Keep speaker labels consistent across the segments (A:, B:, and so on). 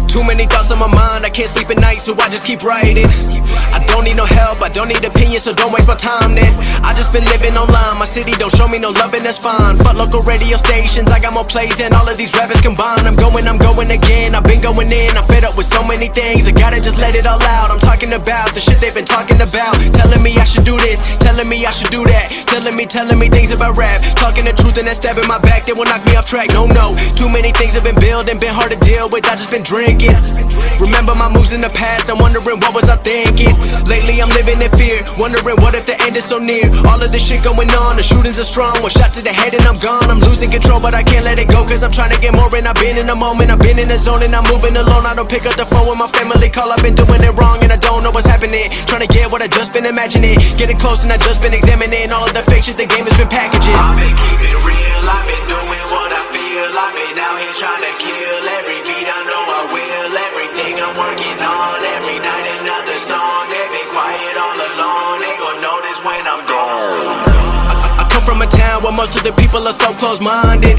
A: Too many thoughts on my mind, I can't sleep at night, so I just keep writing. I don't need no help, I don't need opinions, so don't waste my time then. I just been living online, my city don't show me no loving, that's fine. Fuck local radio stations, I got more plays than all of these rappers combined. I'm going again, I've been going in, I'm fed up with so many things, I gotta just let it all out. I'm talking about the shit they've been talking about, telling me I should do this, telling me I should do that, telling me things about rap, talking the truth and that stab in my back, they will knock me off track. No, too many things have been building, been hard to deal with, I just been drinking. Remember my moves in the past, I'm wondering what was I thinking. Lately I'm living in fear, wondering what if the end is so near. All of this shit going on, the shootings are strong, one shot to the head and I'm gone. I'm losing control but I can't let it go, cause I'm trying to get more. And I've been in the moment, I've been in the zone, and I'm moving alone. I don't pick up the phone when my family call, I've been doing it wrong and I don't know what's happening. Trying to get what I just been imagining, getting close and I just been examining all of the fake shit the game has been packaging.
B: I've been keeping it real, I've been doing what I feel. I've been out here trying to kill every beat, I know I will. Everything I'm working on, every night another song. They've been quiet all along, they gon' notice when I'm gone.
A: I come from a town where most of the people are so close-minded.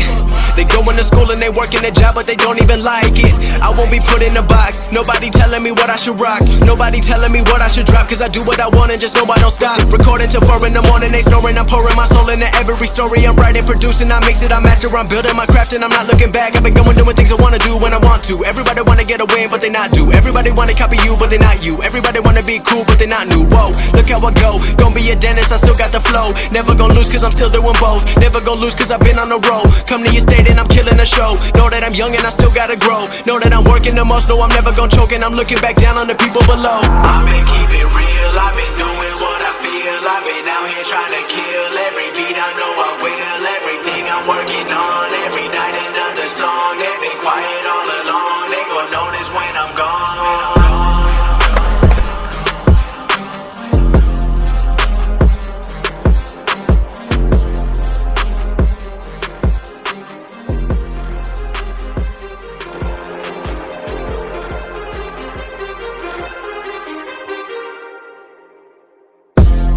A: They going to school and they working a job but they don't even like it. I won't be put in a box, nobody telling me what I should rock, nobody telling me what I should drop, cause I do what I want and just know I don't stop. Recording till 4 in the morning, they snoring, I'm pouring my soul into every story. I'm writing, producing, I mix it, I master, I'm building my craft and I'm not looking back. I've been going doing things I wanna do when I want to. Everybody wanna get a win but they not do. Everybody wanna copy you but they not you. Everybody wanna be cool but they not new. Whoa, look how I go, gon' be a dentist, I still got the flow. Never gon' lose cause I'm still doing both. Never gon' lose cause I've been on the road. Come to your state and I'm killing the show. Know that I'm young and I still gotta grow. Know that I'm working the most, know I'm never gon' choke. And I'm looking back down on the people below.
B: I've been keeping it real, I've been doing what I feel. I've been out here trying to kill every beat, I know I will. Everything I'm working on, every night another song. They've been quiet all along, they gon' notice when I'm gone.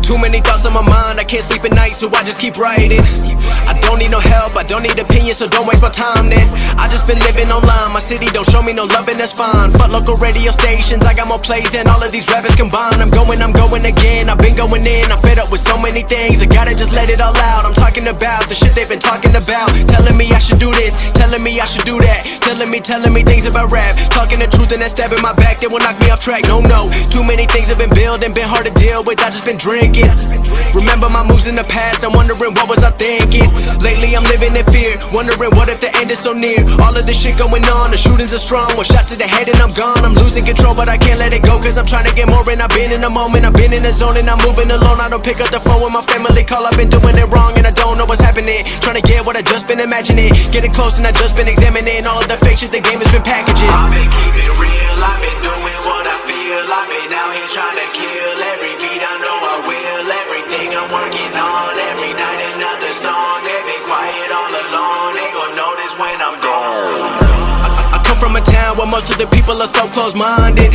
A: Too many thoughts on my mind, I can't sleep at night, so I just keep writing. I don't need no help, I don't need opinions, so don't waste my time then. I just been living online, my city don't show me no loving, that's fine. Fuck local radio stations, I got more plays than all of these rappers combined. I'm going again, I've been going in, I'm fed up with so many things, I gotta just let it all out. I'm talking about the shit they've been talking about, telling me I should do this, telling me I should do that, telling me things about rap, talking the truth and that stab in my back, they will knock me off track. No, too many things have been building, been hard to deal with, I just been drinking. Remember my moves in the past, I'm wondering what was I thinking. Lately I'm living in fear, wondering what if the end is so near. All of this shit going on, the shootings are strong, one shot to the head and I'm gone. I'm losing control but I can't let it go, cause I'm trying to get more. And I've been in the moment, I've been in the zone, and I'm moving alone. I don't pick up the phone when my family call, I've been doing it wrong and I don't know what's happening. Trying to get what I just been imagining, getting close and I just been examining all of the fake shit the game has been packaging.
B: I've been keeping it real, I've been doing what I feel. I've been out here trying to kill every beat, I know I will. Everything I'm working on, every night another song. They've been quiet all along, they gon' notice when I'm gone.
A: I come from a town where most of the people are so close-minded.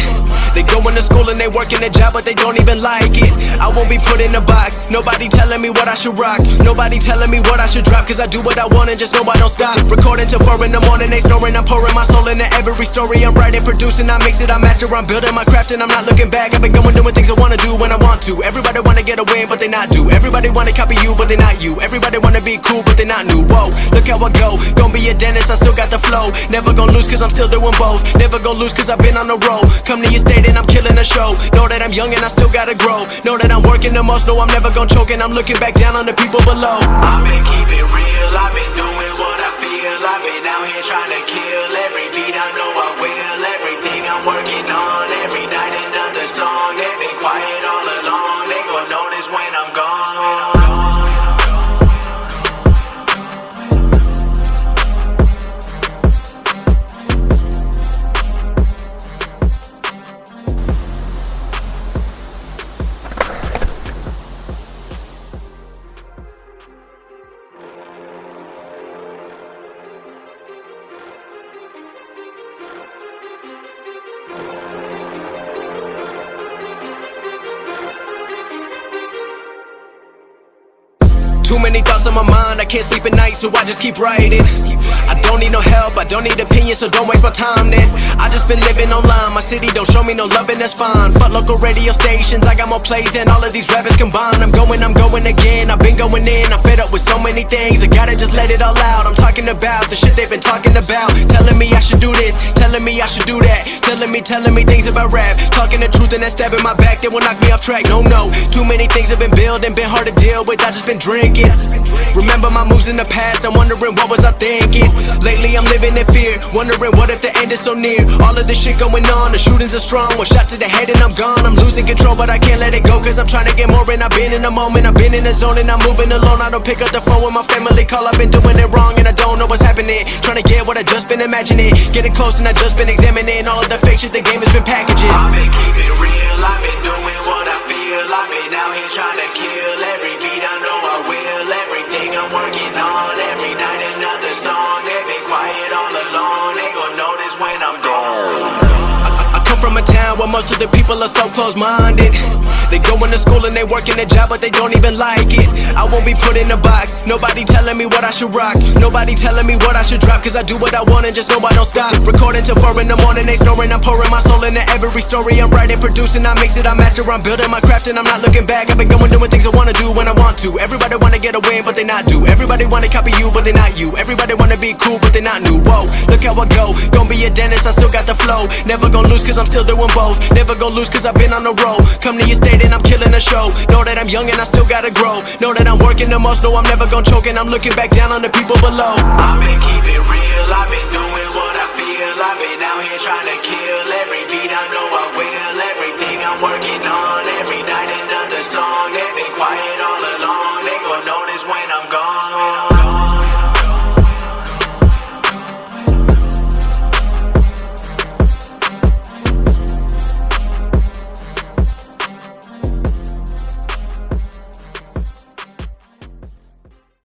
A: They going to school and they working a job but they don't even like it. I won't be put in a box, nobody telling me what I should rock, nobody telling me what I should drop, cause I do what I want and just know I don't stop. Recording till 4 in the morning, they snoring, I'm pouring my soul into every story. I'm writing, producing, I mix it, I master, I'm building my craft and I'm not looking back. I've been going doing things I wanna do when I want to. Everybody wanna get a win but they not do. Everybody wanna copy you but they not you. Everybody wanna be cool but they not new. Whoa, look how I go, gon' be a dentist, I still got the flow. Never gon' lose cause I'm still doing both. Never gon' lose cause I've been on the road. Come to your state and I'm killing the show. Know that I'm young and I still gotta grow. Know that I'm working the most, know I'm never gon' choke. And I'm looking back down on the people below.
B: I've been keeping it real, I've been doing what I feel. I've been out here trying to kill every beat, I know I will. Everything I'm working on, every night another song. They've been quiet all along, they gon' notice when I'm gone.
A: Too many thoughts on my mind, I can't sleep at night, so I just keep writing. I don't need no help, I don't need opinions, so don't waste my time then. I just been living online, my city don't show me no love and that's fine. Fuck local radio stations, I got more plays than all of these rappers combined. I'm going again, I've been going in, I'm fed up with so many things, I gotta just let it all out. I'm talking about the shit they've been talking about, telling me I should do this, telling me I should do that, telling me things about rap, talking the truth and that stab in my back that will knock me off track. No, too many things have been building, been hard to deal with, I just been drinking. Remember my moves in the past, I'm wondering what was I thinking. Lately I'm living in fear, wondering what if the end is so near. All of this shit going on, the shootings are strong, one shot to the head and I'm gone. I'm losing control but I can't let it go, cause I'm trying to get more and I've been in the moment, I've been in the zone and I'm moving alone. I don't pick up the phone when my family call, I've been doing it wrong and I don't know what's happening. Trying to get what I just been imagining, getting close and I just been examining all of the fake shit the game has been packaging.
B: I've been keeping real, I've been doing what I feel, I've been out here trying to kill every beat, I know I will, everything I'm working on, every night another song, they been quiet all alone, they gon' notice when I'm gone.
A: I come from a town where most of the people are so close-minded. They go into school and they work in a job but they don't even like it. I won't be put in a box, nobody telling me what I should rock, nobody telling me what I should drop, cause I do what I want and just know I don't stop. Recording till 4 in the morning, they snoring, I'm pouring my soul into every story. I'm writing, producing, I mix it, I master, I'm building my craft and I'm not looking back. I've been going doing things I wanna do when I want to. Everybody wanna get a win but they not do, everybody wanna copy you but they not you, everybody wanna be cool but they not new. Whoa, look how I go, gon' be a dentist, I still got the flow. Never gon' lose cause I'm still doing both, never gon' lose cause I've been on the road. Come to your state and I'm killing the show, know that I'm young and I still gotta grow, know that I'm working the most, know I'm never gon' choke and I'm looking back down on the people below.
B: I've been keeping real, I've been doing what I feel, I've been out here trying to kill every beat, I know I will, everything